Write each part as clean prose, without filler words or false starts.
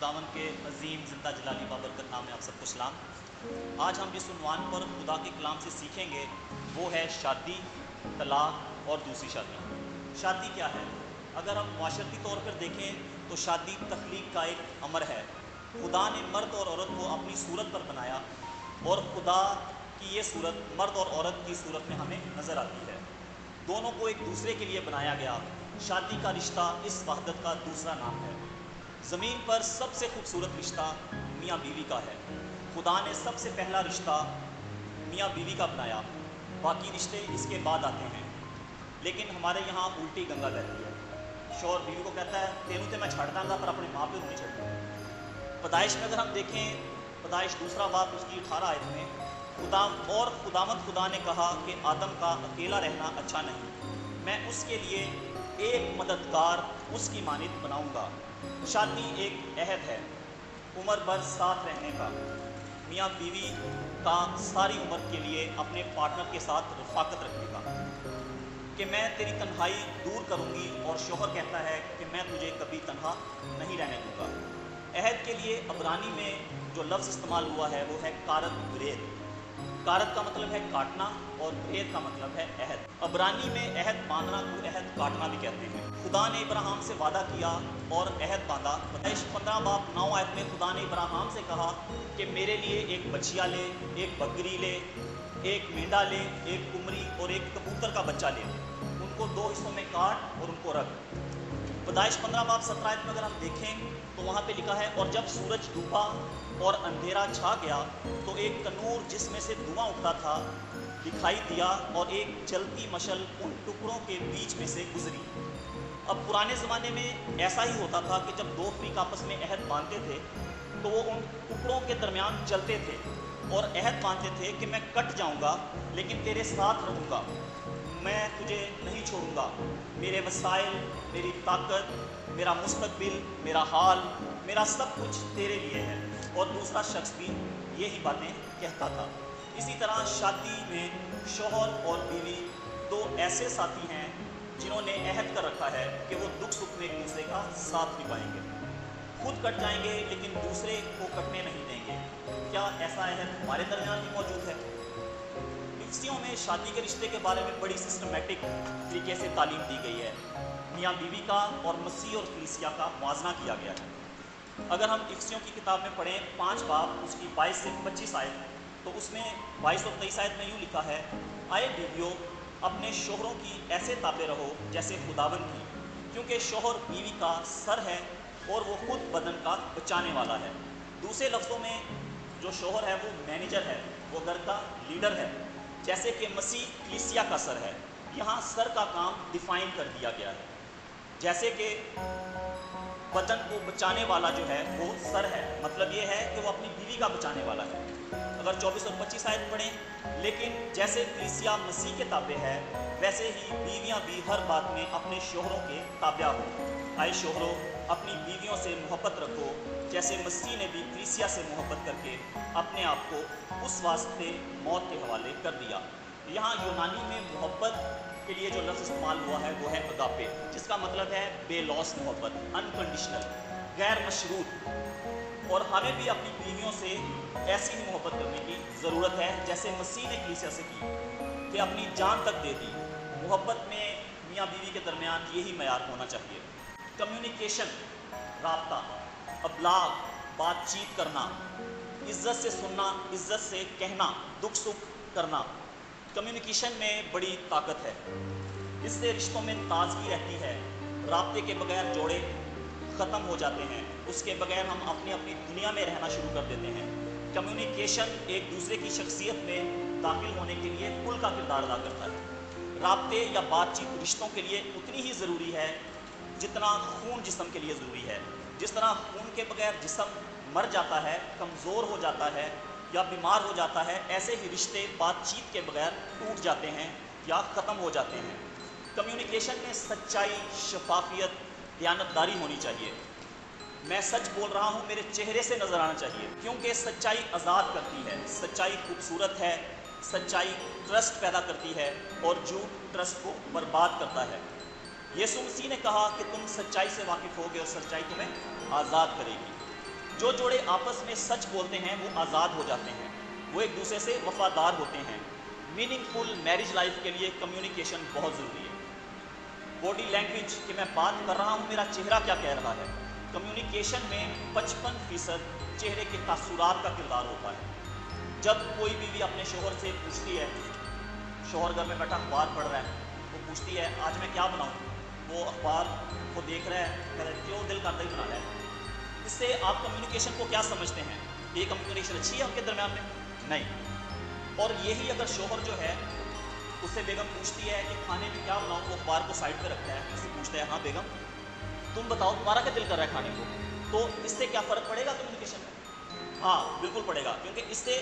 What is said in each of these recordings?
खुदावन के अजीम ज़िंदा जलाली बाबरकत नाम में आप सबको सलाम। आज हम जिस उन्वान पर खुदा के कलाम से सीखेंगे वो है शादी, तलाक और दूसरी शादी। शादी क्या है? अगर हम माशरती तौर पर देखें तो शादी तख्लीक का एक अमर है। खुदा ने मर्द और औरत को अपनी सूरत पर बनाया और खुदा की ये सूरत मर्द और औरत की सूरत में हमें नज़र आती है। दोनों को एक दूसरे के लिए बनाया गया। शादी का रिश्ता इस वहदत का दूसरा नाम है। ज़मीन पर सबसे खूबसूरत रिश्ता मियाँ बीवी का है। खुदा ने सबसे पहला रिश्ता मियाँ बीवी का बनाया, बाकी रिश्ते इसके बाद आते हैं। लेकिन हमारे यहाँ उल्टी गंगा बहती है। शौहर बीवी को कहता है तेनू तो मैं छड़ दांगा पर अपने माँ प्यो नहीं छड़ूंगा। पैदाइश में अगर हम देखें, पैदाइश दूसरा बाब उसकी 18 आयत में खुदावंद खुदा ने कहा कि आदम का अकेला रहना अच्छा नहीं, मैं उसके लिए एक मददगार उसकी मानित बनाऊंगा। शादी एक अहद है, उम्र भर साथ रहने का। मियाँ बीवी का सारी उम्र के लिए अपने पार्टनर के साथ रफाकत रखने का कि मैं तेरी तन्हाई दूर करूंगी, और शौहर कहता है कि मैं तुझे कभी तन्हा नहीं रहने दूंगा। अहद के लिए अबरानी में जो लफ्ज़ इस्तेमाल हुआ है वो है कारत ब्रेद। कारत का मतलब है काटना और ब्रेद का मतलब है अहद। अबरानी में अहद बांधना को अहद काटना भी कहते हैं। खुदा ने इब्राहिम से वादा किया और अहद बांधा। पैदाइश 15 बाब 9 आयत में खुदा ने इब्राहिम से कहा कि मेरे लिए एक बछिया ले, एक बकरी ले, एक मेंढा ले, एक कुमरी और एक कबूतर का बच्चा ले, उनको 2 हिस्सों में काट और उनको रख। पैदाइश 15 बाब 17 आयत में अगर हम देखें तो वहाँ पे लिखा है और जब सूरज डूबा और अंधेरा छा गया तो एक तनूर जिसमें से धुआं उठता था दिखाई दिया और एक जलती मशल उन टुकड़ों के बीच में से गुजरी। अब पुराने ज़माने में ऐसा ही होता था कि जब 2 फ़रीक आपस में अहद बांधते थे तो वो उन टुकड़ों के दरमियान चलते थे और अहद बांधते थे कि मैं कट जाऊंगा लेकिन तेरे साथ रहूँगा, मैं तुझे नहीं छोड़ूंगा। मेरे वसाइल, मेरी ताकत, मेरा मुस्तकबिल, मेरा हाल, मेरा सब कुछ तेरे लिए है। और दूसरा शख्स भी यही बातें कहता था। इसी तरह शादी में शौहर और बीवी 2 ऐसे साथी हैं जिन्होंने अहद कर रखा है कि वो दुख सुख में एक दूसरे का साथ निभाएंगे। खुद कट जाएंगे लेकिन दूसरे को कटने नहीं देंगे। क्या ऐसा अहद हमारे दरमियान भी मौजूद है? हिफ्सियों में शादी के रिश्ते के बारे में बड़ी सिस्टमेटिक तरीके से तालीम दी गई है। मियाँ बीवी का और मसीह और कलीसिया का मुआजना किया गया है। अगर हम हिफ्सियों की किताब में पढ़ें 5 बाब उसकी 22 से 25 आयत, तो उसमें 22 और 23 आयत में यूँ लिखा है, आए बीवियों अपने शोहरों की ऐसे ताबे रहो जैसे खुदावन की, क्योंकि शोहर बीवी का सर है और वो खुद बदन का बचाने वाला है। दूसरे लफ्ज़ों में जो शोहर है वो मैनेजर है, वो घर का लीडर है, जैसे कि मसीह कलीसिया का सर है। यहाँ सर का काम डिफ़ाइन कर दिया गया है, जैसे कि बदन को बचाने वाला जो है वो सर है, मतलब ये है कि वो अपनी बीवी का बचाने वाला है। अगर 24 और 25 आयत पढ़ें, लेकिन जैसे कलीसिया मसीह के ताबे है वैसे ही बीवियां भी हर बात में अपने शोहरों के ताबे हो। आए शोहरों अपनी बीवियों से मोहब्बत रखो जैसे मसीह ने भी कलीसिया से मोहब्बत करके अपने आप को उस वास्ते मौत के हवाले कर दिया। यहाँ यूनानी में मोहब्बत के लिए जो लफ्ज़ इस्तेमाल हुआ है वो है अगापे, जिसका मतलब है बेलौस मोहब्बत, अनकंडीशनल, गैर मशरूत। और हमें भी अपनी बीवियों से ऐसी ही मोहब्बत करने की ज़रूरत है जैसे मसीह ने कलीसिया से की कि अपनी जान तक दे दी। मोहब्बत में मियाँ बीवी के दरमियान यही मयार होना चाहिए। कम्युनिकेशन, राब्ता, अबलाग, बातचीत करना, इज़्ज़त से सुनना, इज़्ज़त से कहना, दुख सुख करना, कम्युनिकेशन में बड़ी ताकत है। इससे रिश्तों में ताजगी रहती है। राब्ते के बगैर जोड़े ख़त्म हो जाते हैं, उसके बगैर हम अपनी अपनी दुनिया में रहना शुरू कर देते हैं। कम्युनिकेशन एक दूसरे की शख्सियत में दाखिल होने के लिए पुल का किरदार अदा करता है। राब्ते या बातचीत रिश्तों के लिए उतनी ही ज़रूरी है जितना खून जिस्म के लिए ज़रूरी है। जिस तरह खून के बगैर जिस्म मर जाता है, कमज़ोर हो जाता है या बीमार हो जाता है, ऐसे ही रिश्ते बातचीत के बगैर टूट जाते हैं या ख़त्म हो जाते हैं। कम्युनिकेशन में सच्चाई, शफाफियत, दयानतदारी होनी चाहिए। मैं सच बोल रहा हूँ मेरे चेहरे से नज़र आना चाहिए, क्योंकि सच्चाई आज़ाद करती है, सच्चाई खूबसूरत है, सच्चाई ट्रस्ट पैदा करती है और झूठ ट्रस्ट को बर्बाद करता है। यीशु मसीह ने कहा कि तुम सच्चाई से वाकिफ़ होगे और सच्चाई तुम्हें आज़ाद करेगी। जो जोड़े आपस में सच बोलते हैं वो आज़ाद हो जाते हैं, वो एक दूसरे से वफादार होते हैं। मीनिंगफुल मैरिज लाइफ के लिए कम्युनिकेशन बहुत ज़रूरी है। बॉडी लैंग्वेज कि मैं बात कर रहा हूँ, मेरा चेहरा क्या कह रहा है। कम्युनिकेशन में 55% चेहरे के तासुरात का किरदार होता है। जब कोई बीवी अपने शोहर से पूछती है, शोहर घर में बैठा अखबार पढ़ रहा है, वो पूछती है आज मैं क्या बनाऊँ, वो अखबार को देख रहा है, कह रहा है क्यों दिल करता ही बना रहा है। इससे आप कम्युनिकेशन को क्या समझते हैं? ये कम्युनिकेशन अच्छी है उनके दरमियान में? नहीं। और यही अगर शोहर जो है उससे बेगम पूछती है कि खाने में क्या बनाऊँ, वो अखबार को साइड पे रखता है, उससे पूछता है हाँ बेगम तुम बताओ तुम्हारा क्या दिल कर रहा है खाने को, तो इससे क्या फ़र्क पड़ेगा कम्युनिकेशन में? हाँ बिल्कुल पड़ेगा, क्योंकि इससे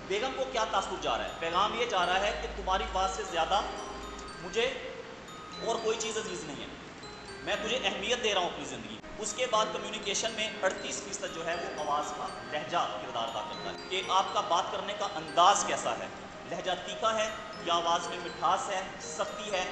बेगम को क्या तासुर जा रहा है? पैगाम ये जा रहा है कि तुम्हारी बात से ज़्यादा मुझे और कोई चीज़ अजीज़ नहीं है, मैं तुझे अहमियत दे रहा हूँ अपनी ज़िंदगी। उसके बाद कम्युनिकेशन में 38% जो है वो आवाज़ का लहजा किरदार अदा करता है कि आपका बात करने का अंदाज़ कैसा है। लहजा तीखा है या आवाज़ में मिठास है, सख्ती है,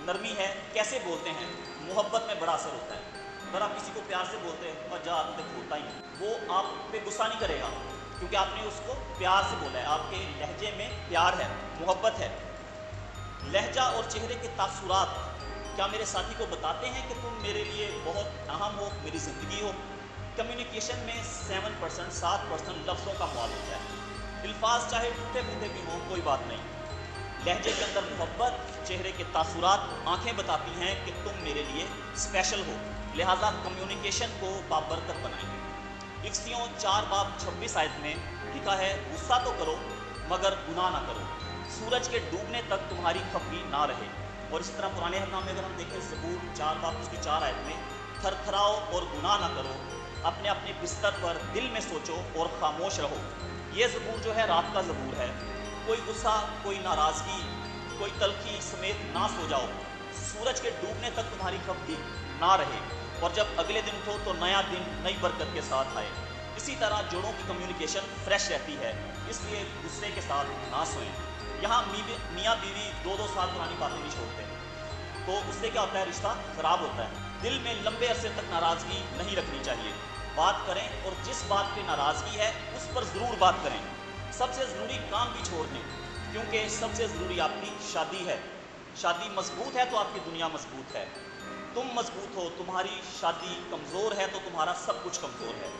नरमी है, कैसे बोलते हैं। मोहब्बत में बड़ा असर होता है। अगर आप किसी को प्यार से बोलते हैं और जा आप तक होता ही, वो आप पे गुस्सा नहीं करेगा क्योंकि आपने उसको प्यार से बोला है, आपके लहजे में प्यार है, मोहब्बत है। लहजा और चेहरे के तासुरात क्या मेरे साथी को बताते हैं कि तुम मेरे लिए बहुत अहम हो, मेरी ज़िंदगी हो। कम्युनिकेशन में 7% लफ्ज़ों का मौल होता है। अल्फाज चाहे टूटे फूटे भी हों कोई बात नहीं, लहजे के अंदर मोहब्बत, चेहरे के तासुरात, आंखें बताती हैं कि तुम मेरे लिए स्पेशल हो। लिहाजा कम्युनिकेशन को बाबरकत बनाएं। इफ्सियों 4 बाब 26 आयत में लिखा है गुस्सा तो करो मगर गुनाह ना करो, सूरज के डूबने तक तुम्हारी खफगी ना रहे। और इसी तरह पुराने हरनामे में अगर हम देखें ज़बूर 4 बाब 4 आयत में थरथराओ और गुनाह ना करो, अपने अपने बिस्तर पर दिल में सोचो और खामोश रहो। ये ज़बूर जो है रात का ज़बूर है। कोई गुस्सा, कोई नाराज़गी, कोई तलखी समेत ना सो जाओ, सूरज के डूबने तक तुम्हारी खफगी ना रहे, और जब अगले दिन उठो तो नया दिन नई बरकत के साथ आए। इसी तरह जोड़ों की कम्युनिकेशन फ्रेश रहती है, इसलिए गुस्से के साथ ना सोएं। यहाँ मियाँ बीवी 2-2 साल पुरानी बातें नहीं छोड़ते, तो उससे क्या होता है, रिश्ता ख़राब होता है। दिल में लंबे अरसे तक नाराज़गी नहीं रखनी चाहिए। बात करें और जिस बात पे नाराज़गी है उस पर ज़रूर बात करें। सबसे ज़रूरी काम भी छोड़ दें, क्योंकि सबसे ज़रूरी आपकी शादी है। शादी मजबूत है तो आपकी दुनिया मजबूत है। तुम मजबूत हो, तुम्हारी शादी कमज़ोर है तो तुम्हारा सब कुछ कमज़ोर है।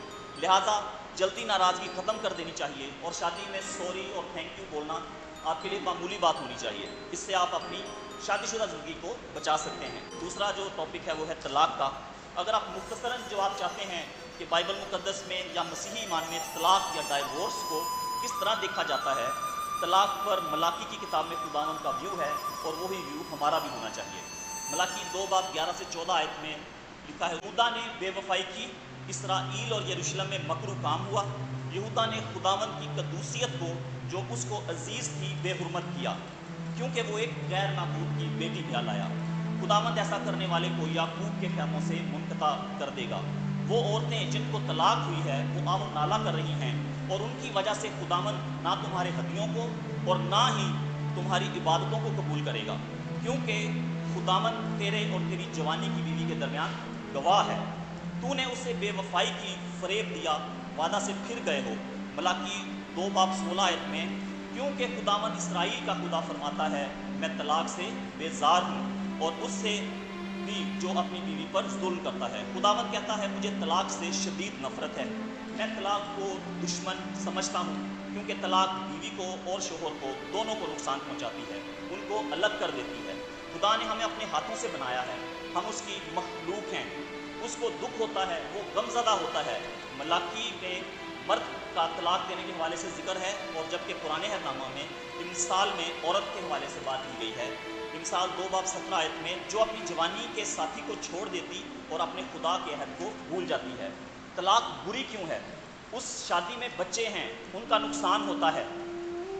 लिहाजा जल्दी नाराज़गी ख़त्म कर देनी चाहिए और शादी में सॉरी और थैंक यू बोलना आपके लिए मामूली बात होनी चाहिए। इससे आप अपनी शादीशुदा ज़िंदगी को बचा सकते हैं। दूसरा जो टॉपिक है वो है तलाक़ का। अगर आप मुख्तसरन जवाब चाहते हैं कि बाइबल मुक़द्दस में या मसीही ईमान में तलाक़ या डाइवोर्स को किस तरह देखा जाता है, तलाक़ पर मलाकी की किताब में खुदावंद का व्यू है और वही व्यू हमारा भी होना चाहिए। मलाकी 2 बाब 11 से 14 आयत में लिखा है, यहूदा ने बेवफाई की, इसराइल और यरूशलेम में मकरू काम हुआ। यहूदा ने खुदावंद की कदूसियत को जो उसको अजीज़ थी बेहुरमत किया, क्योंकि वो एक गैर महबूब की बेटी ब्याह लाया। खुदावंद ऐसा करने वाले को याकूब के ख़ैमों से मुनक़ता कर देगा। वो औरतें जिनको तलाक हुई है वो आव नाला कर रही हैं, और उनकी वजह से खुदावंद ना तुम्हारे हदियों को और ना ही तुम्हारी इबादतों को कबूल करेगा, क्योंकि खुदावंद तेरे और तेरी जवानी की बीवी के दरमियान गवाह है। तूने उससे बेवफाई की, फरेब दिया, वादा से फिर गए हो। मलाकी 2 बाब 16 आयत में, क्योंकि खुदावंद इसराइल का खुदा फरमाता है, मैं तलाक से बेजार हूँ और उससे भी जो अपनी बीवी पर जुल्म करता है। खुदावंद कहता है मुझे तलाक से शदीद नफरत है, मैं तलाक को दुश्मन समझता हूँ, क्योंकि तलाक बीवी को और शोहर को दोनों को नुकसान पहुँचाती है, उनको अलग कर देती है। खुदा ने हमें अपने हाथों से बनाया है, हम उसकी मखलूक हैं, उसको दुख होता है, वो गमज़दा होता है। मलाकी में मर्द का तलाक देने के हवाले से जिक्र है, और जबकि पुराने हरनामा में इमसाल में औरत के हवाले से बात की गई है। इमसाल 2 बाब 17 आयत में, जो अपनी जवानी के साथी को छोड़ देती और अपने खुदा के अहद को भूल जाती है। तलाक बुरी क्यों है? उस शादी में बच्चे हैं, उनका नुकसान होता है,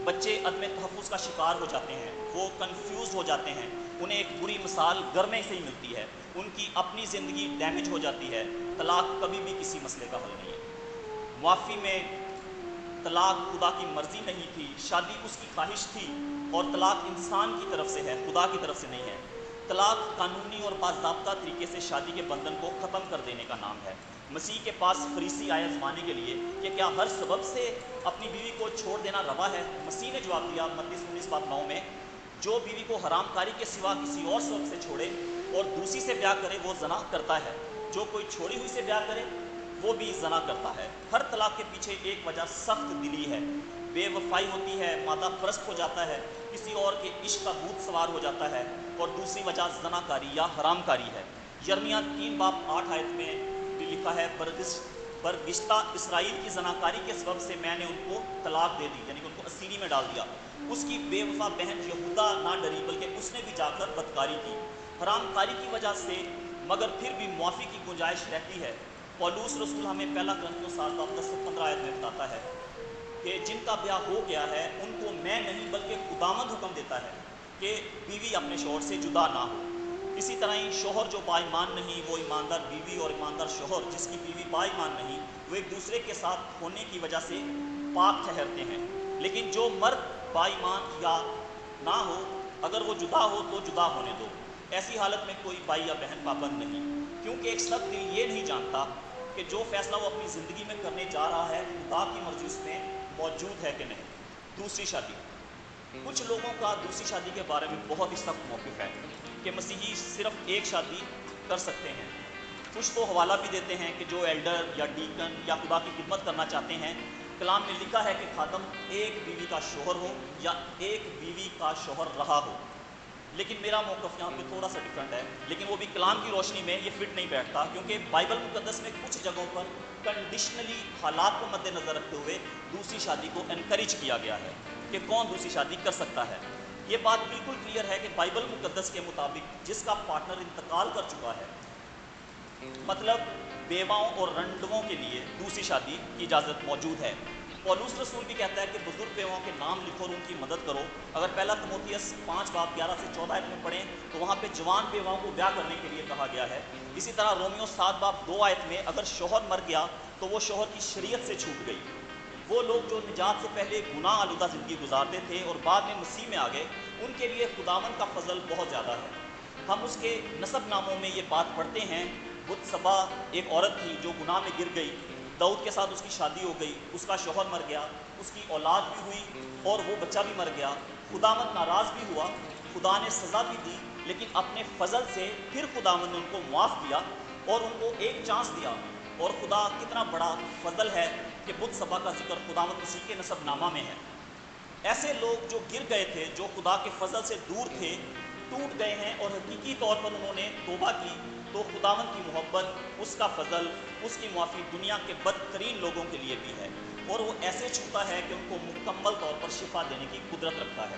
बच्चे अदम तहफ़्फ़ुज़ का शिकार हो जाते हैं, वो कन्फ्यूज़ हो जाते हैं, उन्हें एक बुरी मिसाल घर में से ही मिलती है, उनकी अपनी ज़िंदगी डैमेज हो जाती है। तलाक कभी भी किसी मसले का हल नहीं है। मुआफ़ी में तलाक खुदा की मर्ज़ी नहीं थी, शादी उसकी ख्वाहिश थी, और तलाक इंसान की तरफ से है, खुदा की तरफ से नहीं है। तलाक कानूनी और बाज़ाब्ता तरीके से शादी के बंधन को ख़त्म कर देने का नाम है। مسیح کے پاس فریسی آئے آزمانے کے لیے کہ کیا ہر سبب سے اپنی بیوی کو چھوڑ دینا روا ہے؟ مسیح نے جواب دیا متی 19:9 میں، جو بیوی کو حرام کاری کے سوا کسی اور سبب سے چھوڑے اور دوسری سے بیاہ کرے وہ زنا کرتا ہے، جو کوئی چھوڑی ہوئی سے بیاہ کرے وہ بھی زنا کرتا ہے۔ ہر طلاق کے پیچھے ایک وجہ سخت دلی ہے، بے وفائی ہوتی ہے، مادہ پرست ہو جاتا ہے، کسی اور کے عشق کا بھوت سوار ہو جاتا ہے، اور دوسری وجہ زنا کاری یا حرام کاری ہے۔ یرمیہ 3:8 میں لکھا ہے، برگشتہ اسرائیل کی زناکاری کے سبب سے میں نے ان کو طلاق دے دی، یعنی کہ ان کو اسیری میں ڈال دیا۔ اس کی بے وفا بہن یہودا نہ ڈری بلکہ اس نے بھی جا کر بدکاری کی، حرام کاری کی وجہ سے، مگر پھر بھی معافی کی گنجائش رہتی ہے۔ پولوس رسول ہمیں پہلا کرنتھیوں 7:10-15 میں بتاتا ہے کہ جن کا بیاہ ہو گیا ہے ان کو میں نہیں بلکہ خداوند حکم دیتا ہے کہ بیوی اپنے شوہر سے جدا نہ ہو۔ اسی طرح ہی شوہر جو با ایمان نہیں وہ ایماندار بیوی، اور ایماندار شوہر جس کی بیوی با ایمان نہیں وہ ایک دوسرے کے ساتھ ہونے کی وجہ سے پاک ٹھہرتے ہیں۔ لیکن جو مرد با ایمان یا نہ ہو، اگر وہ جدا ہو تو جدا ہونے دو، ایسی حالت میں کوئی بھائی یا بہن پابند نہیں، کیونکہ ایک سخت دل یہ نہیں جانتا کہ جو فیصلہ وہ اپنی زندگی میں کرنے جا رہا ہے خدا کی مرضی اس میں موجود ہے کہ نہیں۔ دوسری شادی، کچھ لوگوں کا دوسری شادی کے بارے میں بہت ہی سخت موقف ہے کہ مسیحی صرف ایک شادی کر سکتے ہیں۔ کچھ تو حوالہ بھی دیتے ہیں کہ جو ایلڈر یا ڈیکن یا خدا کی خدمت کرنا چاہتے ہیں، کلام میں لکھا ہے کہ خادم ایک بیوی کا شوہر ہو یا ایک بیوی کا شوہر رہا ہو۔ لیکن میرا موقف یہاں پہ تھوڑا سا ڈفرینٹ ہے، لیکن وہ بھی کلام کی روشنی میں یہ فٹ نہیں بیٹھتا، کیونکہ بائبل مقدس میں کچھ جگہوں پر کنڈیشنلی حالات کو مد نظر رکھتے ہوئے دوسری شادی کو انکریج کیا گیا ہے کہ کون دوسری شادی کر سکتا ہے۔ یہ بات بالکل کلیئر ہے کہ بائبل مقدس کے مطابق جس کا پارٹنر انتقال کر چکا ہے، مطلب بیواؤں اور رنڈووں کے لیے دوسری شادی کی اجازت موجود ہے۔ پولوس رسول بھی کہتا ہے کہ بزرگ بیواؤں کے نام لکھو اور ان کی مدد کرو۔ اگر پہلا تموتھیوس 5:11-14 میں پڑھیں تو وہاں پہ جوان بیواؤں کو بیاہ کرنے کے لیے کہا گیا ہے۔ اسی طرح رومیو 7:2 میں اگر شوہر مر گیا تو وہ شوہر کی شریعت سے چھوٹ گئی۔ وہ لوگ جو نجات سے پہلے گناہ آلودہ زندگی گزارتے تھے اور بعد میں مسیح میں آ گئے، ان کے لیے خداوند کا فضل بہت زیادہ ہے۔ ہم اس کے نسب ناموں میں یہ بات پڑھتے ہیں، بتسبا ایک عورت تھی جو گناہ میں گر گئی، داؤد کے ساتھ اس کی شادی ہو گئی، اس کا شوہر مر گیا، اس کی اولاد بھی ہوئی اور وہ بچہ بھی مر گیا۔ خداوند ناراض بھی ہوا، خدا نے سزا بھی دی، لیکن اپنے فضل سے پھر خداوند نے ان کو معاف کیا اور ان کو ایک چانس دیا۔ اور خدا کتنا بڑا فضل ہے کہ بتسبا کا ذکر خداوند مسیح کے نسب نامہ میں ہے۔ ایسے لوگ جو گر گئے تھے، جو خدا کے فضل سے دور تھے، ٹوٹ گئے ہیں اور حقیقی طور پر انہوں نے توبہ کی، تو خداوند کی محبت، اس کا فضل، اس کی معافی دنیا کے بدترین لوگوں کے لیے بھی ہے، اور وہ ایسے چھوتا ہے کہ ان کو مکمل طور پر شفا دینے کی قدرت رکھتا ہے۔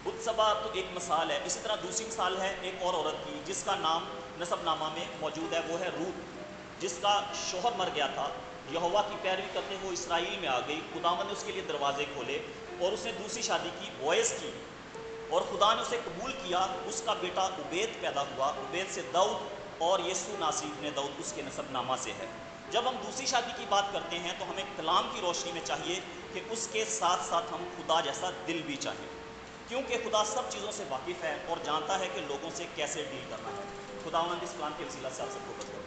بتسبا تو ایک مثال ہے، اسی طرح دوسری مثال ہے ایک اور عورت کی جس کا نام نسب نامہ میں موجود ہے، وہ ہے روت، جس کا شوہر مر گیا تھا۔ یہوہ کی پیروی کرتے ہوئے اسرائیل میں آ گئی، خداوند نے اس کے لیے دروازے کھولے اور اس نے دوسری شادی کی، بوئز کی، اور خدا نے اسے قبول کیا۔ اس کا بیٹا عبید پیدا ہوا، عبید سے داؤد، اور یسوع ناصری ابن داؤد اس کے نسب نامہ سے ہے۔ جب ہم دوسری شادی کی بات کرتے ہیں تو ہمیں کلام کی روشنی میں چاہیے کہ اس کے ساتھ ساتھ ہم خدا جیسا دل بھی چاہیے، کیونکہ خدا سب چیزوں سے واقف ہے اور جانتا ہے کہ لوگوں سے کیسے ڈیل کرنا ہے۔ خداوند اس کلام کے وسیلہ سے آپ سب کو برکت دے۔